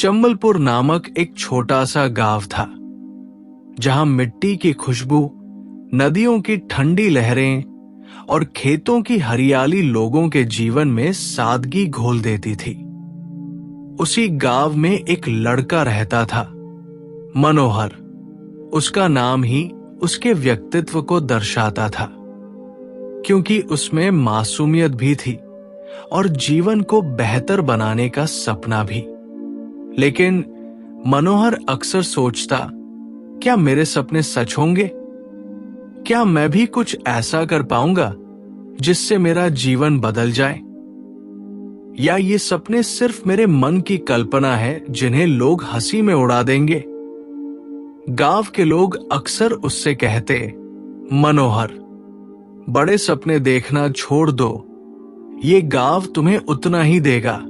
चंबलपुर नामक एक छोटा सा गांव था, जहां मिट्टी की खुशबू, नदियों की ठंडी लहरें और खेतों की हरियाली लोगों के जीवन में सादगी घोल देती थी। उसी गांव में एक लड़का रहता था, मनोहर। उसका नाम ही उसके व्यक्तित्व को दर्शाता था, क्योंकि उसमें मासूमियत भी थी और जीवन को बेहतर बनाने का सपना भी। लेकिन मनोहर अक्सर सोचता, क्या मेरे सपने सच होंगे? क्या मैं भी कुछ ऐसा कर पाऊंगा जिससे मेरा जीवन बदल जाए? या ये सपने सिर्फ मेरे मन की कल्पना है जिन्हें लोग हंसी में उड़ा देंगे? गांव के लोग अक्सर उससे कहते, मनोहर, बड़े सपने देखना छोड़ दो। ये गांव तुम्हें उतना ही देगा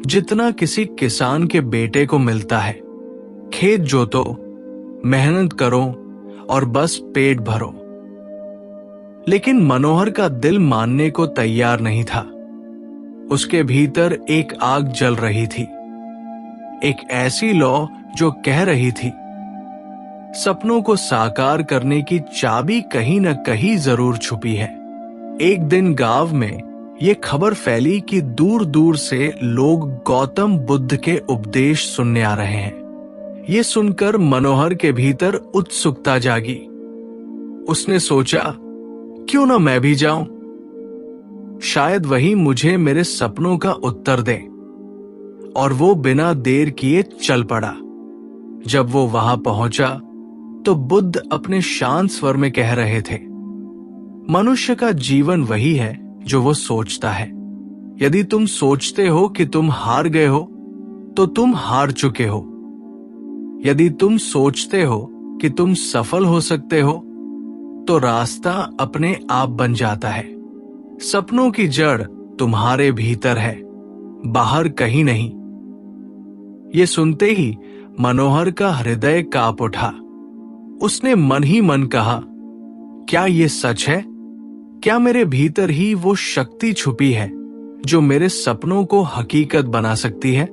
जितना किसी किसान के बेटे को मिलता है। खेत जोतो, मेहनत करो और बस पेट भरो। लेकिन मनोहर का दिल मानने को तैयार नहीं था। उसके भीतर एक आग जल रही थी, एक ऐसी लौ जो कह रही थी, सपनों को साकार करने की चाबी कहीं न कहीं जरूर छुपी है। एक दिन गांव में ये खबर फैली कि दूर दूर से लोग गौतम बुद्ध के उपदेश सुनने आ रहे हैं। ये सुनकर मनोहर के भीतर उत्सुकता जागी। उसने सोचा, क्यों ना मैं भी जाऊं? शायद वही मुझे मेरे सपनों का उत्तर दे। और वो बिना देर किए चल पड़ा। जब वो वहां पहुंचा तो बुद्ध अपने शांत स्वर में कह रहे थे, मनुष्य का जीवन वही है जो वो सोचता है। यदि तुम सोचते हो कि तुम हार गए हो तो तुम हार चुके हो। यदि तुम सोचते हो कि तुम सफल हो सकते हो तो रास्ता अपने आप बन जाता है। सपनों की जड़ तुम्हारे भीतर है, बाहर कहीं नहीं। ये सुनते ही मनोहर का हृदय कांप उठा। उसने मन ही मन कहा, क्या ये सच है? क्या मेरे भीतर ही वो शक्ति छुपी है जो मेरे सपनों को हकीकत बना सकती है?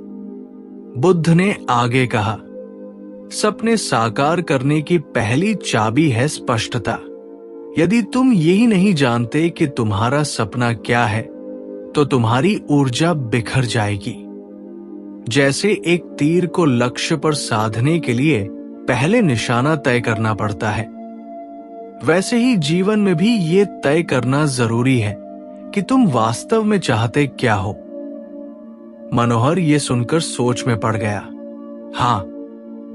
बुद्ध ने आगे कहा, सपने साकार करने की पहली चाबी है स्पष्टता। यदि तुम यही नहीं जानते कि तुम्हारा सपना क्या है तो तुम्हारी ऊर्जा बिखर जाएगी। जैसे एक तीर को लक्ष्य पर साधने के लिए पहले निशाना तय करना पड़ता है, वैसे ही जीवन में भी ये तय करना जरूरी है कि तुम वास्तव में चाहते क्या हो। मनोहर ये सुनकर सोच में पड़ गया। हाँ,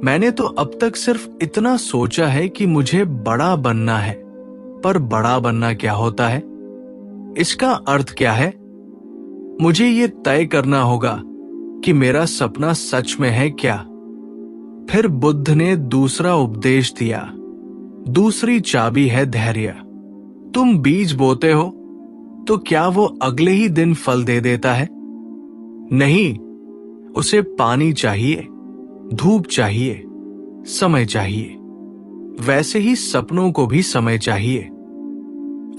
मैंने तो अब तक सिर्फ इतना सोचा है कि मुझे बड़ा बनना है, पर बड़ा बनना क्या होता है? इसका अर्थ क्या है? मुझे ये तय करना होगा कि मेरा सपना सच में है क्या। फिर बुद्ध ने दूसरा उपदेश दिया, दूसरी चाबी है धैर्य। तुम बीज बोते हो तो क्या वो अगले ही दिन फल दे देता है? नहीं, उसे पानी चाहिए, धूप चाहिए, समय चाहिए। वैसे ही सपनों को भी समय चाहिए।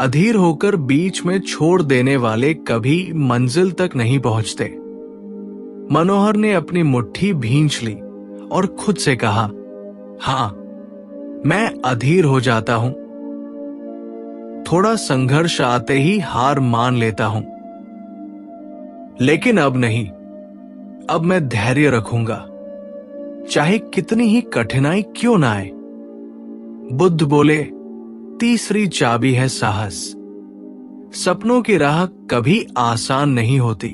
अधीर होकर बीच में छोड़ देने वाले कभी मंजिल तक नहीं पहुंचते। मनोहर ने अपनी मुट्ठी भींच ली और खुद से कहा, हां, मैं अधीर हो जाता हूं। थोड़ा संघर्ष आते ही हार मान लेता हूं। लेकिन अब नहीं, अब मैं धैर्य रखूंगा, चाहे कितनी ही कठिनाई क्यों ना आए। बुद्ध बोले, तीसरी चाबी है साहस। सपनों की राह कभी आसान नहीं होती।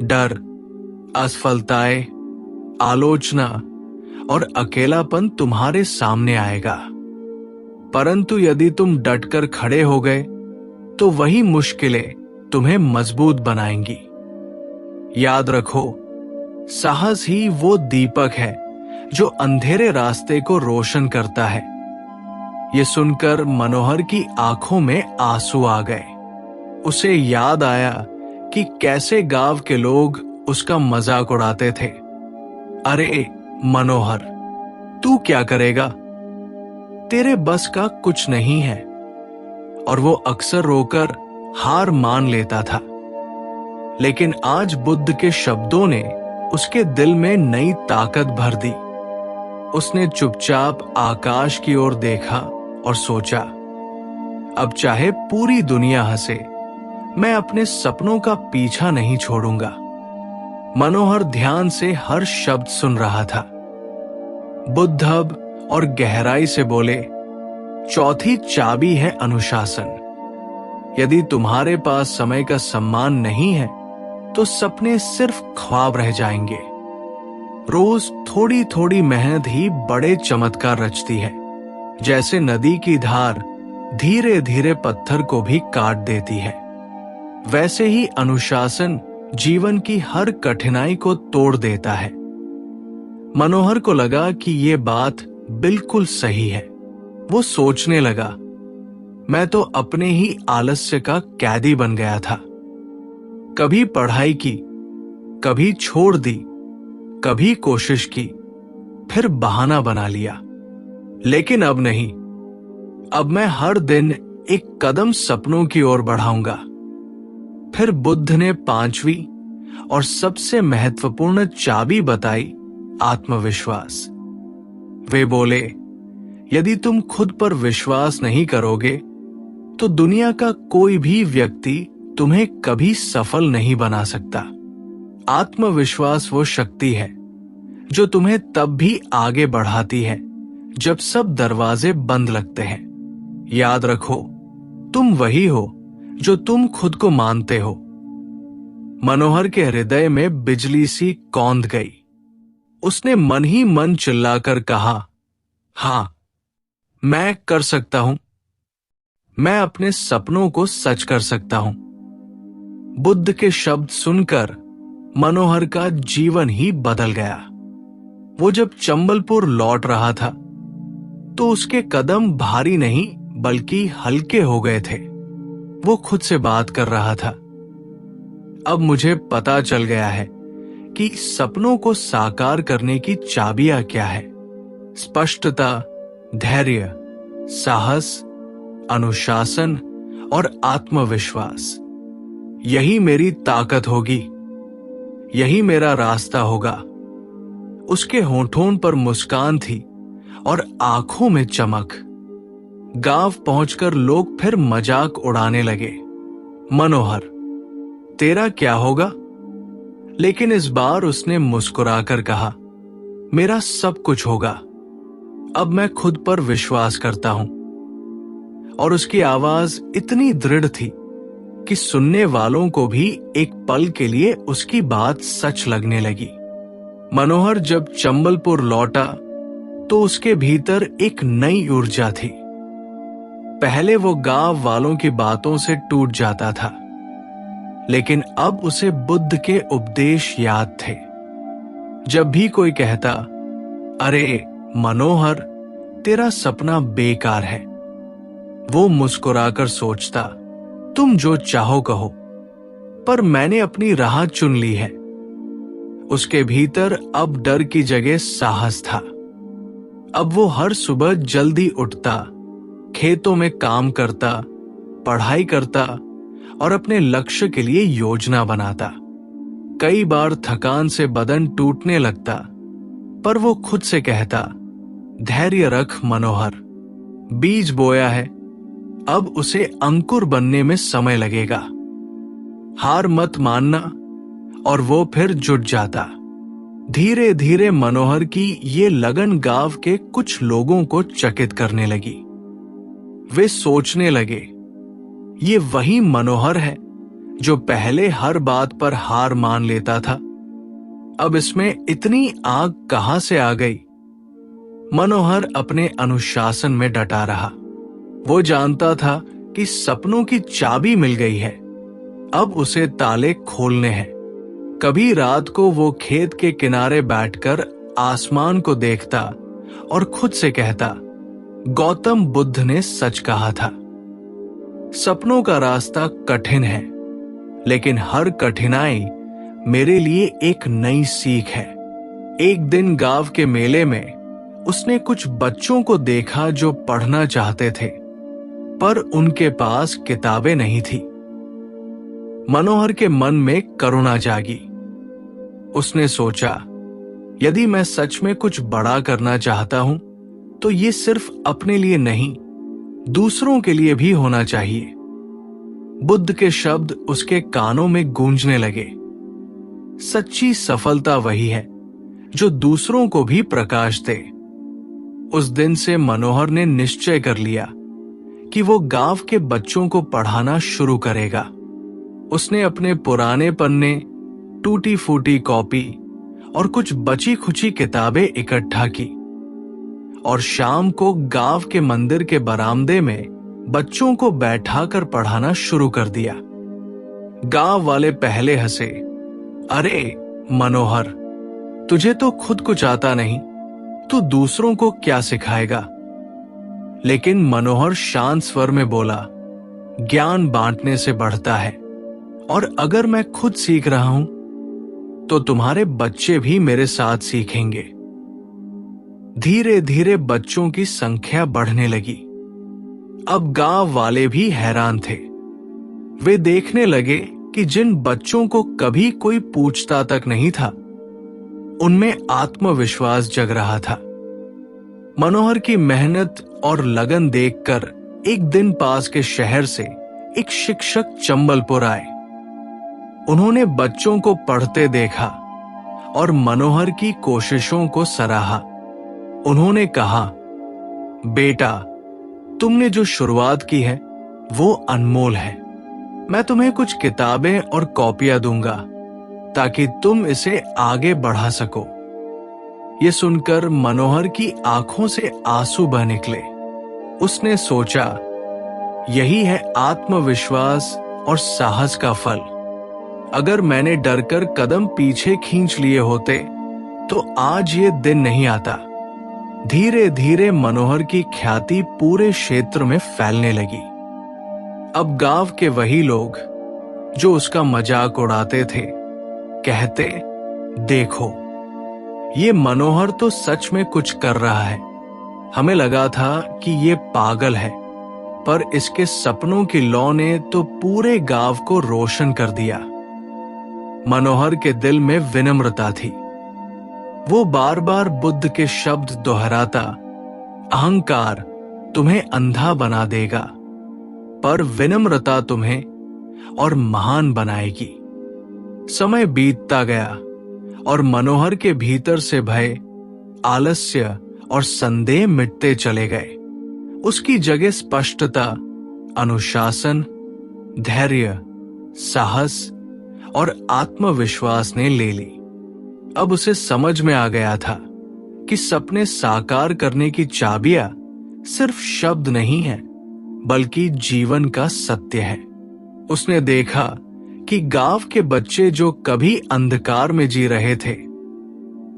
डर, असफलताएं, आलोचना और अकेलापन तुम्हारे सामने आएगा, परंतु यदि तुम डटकर खड़े हो गए तो वही मुश्किलें तुम्हें मजबूत बनाएंगी। याद रखो, साहस ही वो दीपक है जो अंधेरे रास्ते को रोशन करता है। ये सुनकर मनोहर की आंखों में आंसू आ गए। उसे याद आया कि कैसे गांव के लोग उसका मजाक उड़ाते थे। अरे मनोहर, तू क्या करेगा? तेरे बस का कुछ नहीं है। और वो अक्सर रोकर हार मान लेता था। लेकिन आज बुद्ध के शब्दों ने उसके दिल में नई ताकत भर दी। उसने चुपचाप आकाश की ओर देखा और सोचा, अब चाहे पूरी दुनिया हंसे, मैं अपने सपनों का पीछा नहीं छोड़ूंगा। मनोहर ध्यान से हर शब्द सुन रहा था। बुद्ध अब और गहराई से बोले, चौथी चाबी है अनुशासन। यदि तुम्हारे पास समय का सम्मान नहीं है तो सपने सिर्फ ख्वाब रह जाएंगे। रोज थोड़ी थोड़ी मेहनत ही बड़े चमत्कार रचती है। जैसे नदी की धार धीरे धीरे पत्थर को भी काट देती है, वैसे ही अनुशासन जीवन की हर कठिनाई को तोड़ देता है। मनोहर को लगा कि ये बात बिल्कुल सही है। वो सोचने लगा, मैं तो अपने ही आलस्य का कैदी बन गया था। कभी पढ़ाई की, कभी छोड़ दी, कभी कोशिश की, फिर बहाना बना लिया। लेकिन अब नहीं, अब मैं हर दिन एक कदम सपनों की ओर बढ़ाऊंगा। फिर बुद्ध ने पांचवी और सबसे महत्वपूर्ण चाबी बताई, आत्मविश्वास। वे बोले, यदि तुम खुद पर विश्वास नहीं करोगे तो दुनिया का कोई भी व्यक्ति तुम्हें कभी सफल नहीं बना सकता। आत्मविश्वास वो शक्ति है जो तुम्हें तब भी आगे बढ़ाती है जब सब दरवाजे बंद लगते हैं। याद रखो, तुम वही हो जो तुम खुद को मानते हो। मनोहर के हृदय में बिजली सी कौंध गई। उसने मन ही मन चिल्लाकर कहा, हां, मैं कर सकता हूं। मैं अपने सपनों को सच कर सकता हूं। बुद्ध के शब्द सुनकर मनोहर का जीवन ही बदल गया। वो जब चंबलपुर लौट रहा था तो उसके कदम भारी नहीं बल्कि हल्के हो गए थे। वो खुद से बात कर रहा था, अब मुझे पता चल गया है कि सपनों को साकार करने की चाबियां क्या है। स्पष्टता, धैर्य, साहस, अनुशासन और आत्मविश्वास। यही मेरी ताकत होगी, यही मेरा रास्ता होगा। उसके होठों पर मुस्कान थी और आंखों में चमक। गांव पहुंचकर लोग फिर मजाक उड़ाने लगे, मनोहर, तेरा क्या होगा? लेकिन इस बार उसने मुस्कुराकर कहा, मेरा सब कुछ होगा। अब मैं खुद पर विश्वास करता हूं। और उसकी आवाज इतनी दृढ़ थी कि सुनने वालों को भी एक पल के लिए उसकी बात सच लगने लगी। मनोहर जब चंबलपुर लौटा तो उसके भीतर एक नई ऊर्जा थी। पहले वो गांव वालों की बातों से टूट जाता था, लेकिन अब उसे बुद्ध के उपदेश याद थे। जब भी कोई कहता, अरे मनोहर, तेरा सपना बेकार है, वो मुस्कुराकर सोचता, तुम जो चाहो कहो, पर मैंने अपनी राह चुन ली है। उसके भीतर अब डर की जगह साहस था। अब वो हर सुबह जल्दी उठता, खेतों में काम करता, पढ़ाई करता और अपने लक्ष्य के लिए योजना बनाता। कई बार थकान से बदन टूटने लगता, पर वो खुद से कहता, धैर्य रख मनोहर, बीज बोया है, अब उसे अंकुर बनने में समय लगेगा। हार मत मानना। और वो फिर जुट जाता। धीरे धीरे मनोहर की ये लगन गांव के कुछ लोगों को चकित करने लगी। वे सोचने लगे, ये वही मनोहर है जो पहले हर बात पर हार मान लेता था। अब इसमें इतनी आग कहां से आ गई? मनोहर अपने अनुशासन में डटा रहा। वो जानता था कि सपनों की चाबी मिल गई है, अब उसे ताले खोलने हैं। कभी रात को वो खेत के किनारे बैठकर आसमान को देखता और खुद से कहता, गौतम बुद्ध ने सच कहा था। सपनों का रास्ता कठिन है, लेकिन हर कठिनाई मेरे लिए एक नई सीख है। एक दिन गांव के मेले में उसने कुछ बच्चों को देखा जो पढ़ना चाहते थे, पर उनके पास किताबें नहीं थी। मनोहर के मन में करुणा जागी। उसने सोचा, यदि मैं सच में कुछ बड़ा करना चाहता हूं तो ये सिर्फ अपने लिए नहीं, दूसरों के लिए भी होना चाहिए। बुद्ध के शब्द उसके कानों में गूंजने लगे। सच्ची सफलता वही है जो दूसरों को भी प्रकाश दे। उस दिन से मनोहर ने निश्चय कर लिया कि वो गांव के बच्चों को पढ़ाना शुरू करेगा। उसने अपने पुराने पन्ने, टूटी फूटी कॉपी और कुछ बची खुची किताबें इकट्ठा की और शाम को गांव के मंदिर के बरामदे में बच्चों को बैठाकर पढ़ाना शुरू कर दिया। गांव वाले पहले हंसे, अरे मनोहर, तुझे तो खुद कुछ आता नहीं, तू दूसरों को क्या सिखाएगा। लेकिन मनोहर शांत स्वर में बोला, ज्ञान बांटने से बढ़ता है और अगर मैं खुद सीख रहा हूं तो तुम्हारे बच्चे भी मेरे साथ सीखेंगे। धीरे धीरे बच्चों की संख्या बढ़ने लगी। अब गांव वाले भी हैरान थे। वे देखने लगे कि जिन बच्चों को कभी कोई पूछता तक नहीं था, उनमें आत्मविश्वास जग रहा था। मनोहर की मेहनत और लगन देखकर एक दिन पास के शहर से एक शिक्षक चंबलपुर आए। उन्होंने बच्चों को पढ़ते देखा और मनोहर की कोशिशों को सराहा। उन्होंने कहा, बेटा, तुमने जो शुरुआत की है वो अनमोल है। मैं तुम्हें कुछ किताबें और कॉपियां दूंगा ताकि तुम इसे आगे बढ़ा सको। ये सुनकर मनोहर की आंखों से आंसू बह निकले। उसने सोचा, यही है आत्मविश्वास और साहस का फल। अगर मैंने डरकर कदम पीछे खींच लिए होते तो आज ये दिन नहीं आता। धीरे धीरे मनोहर की ख्याति पूरे क्षेत्र में फैलने लगी। अब गांव के वही लोग जो उसका मजाक उड़ाते थे कहते, देखो, ये मनोहर तो सच में कुछ कर रहा है। हमें लगा था कि ये पागल है, पर इसके सपनों की लौ ने तो पूरे गांव को रोशन कर दिया। मनोहर के दिल में विनम्रता थी। वो बार बार बुद्ध के शब्द दोहराता, अहंकार तुम्हें अंधा बना देगा, पर विनम्रता तुम्हें और महान बनाएगी। समय बीतता गया और मनोहर के भीतर से भय, आलस्य और संदेह मिटते चले गए। उसकी जगह स्पष्टता, अनुशासन, धैर्य, साहस और आत्मविश्वास ने ले ली। अब उसे समझ में आ गया था कि सपने साकार करने की चाबियां सिर्फ शब्द नहीं है, बल्कि जीवन का सत्य है। उसने देखा कि गांव के बच्चे जो कभी अंधकार में जी रहे थे,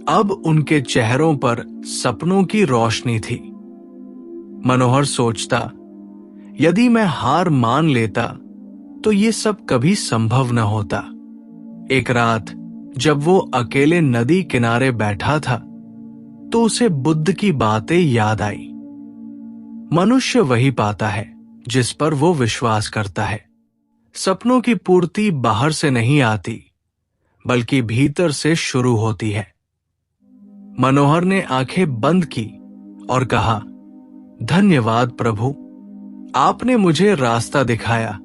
अब उनके चेहरों पर सपनों की रोशनी थी। मनोहर सोचता, यदि मैं हार मान लेता तो ये सब कभी संभव न होता। एक रात जब वो अकेले नदी किनारे बैठा था तो उसे बुद्ध की बातें याद आई। मनुष्य वही पाता है जिस पर वो विश्वास करता है। सपनों की पूर्ति बाहर से नहीं आती, बल्कि भीतर से शुरू होती है। मनोहर ने आंखें बंद की और कहा, धन्यवाद प्रभु, आपने मुझे रास्ता दिखाया।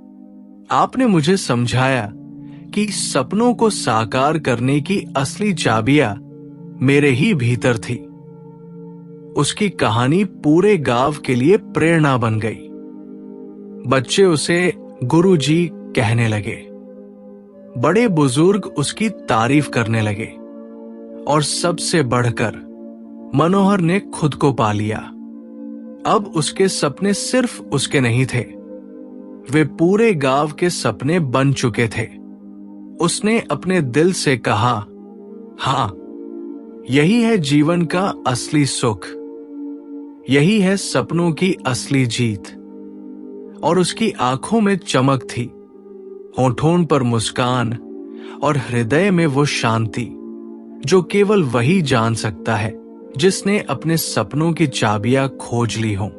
आपने मुझे समझाया कि सपनों को साकार करने की असली चाबियां मेरे ही भीतर थी। उसकी कहानी पूरे गांव के लिए प्रेरणा बन गई। बच्चे उसे गुरुजी कहने लगे। बड़े बुजुर्ग उसकी तारीफ करने लगे और सबसे बढ़कर मनोहर ने खुद को पा लिया। अब उसके सपने सिर्फ उसके नहीं थे, वे पूरे गांव के सपने बन चुके थे। उसने अपने दिल से कहा, हां, यही है जीवन का असली सुख, यही है सपनों की असली जीत। और उसकी आंखों में चमक थी, होठों पर मुस्कान और हृदय में वो शांति जो केवल वही जान सकता है जिसने अपने सपनों की चाबियां खोज ली हों।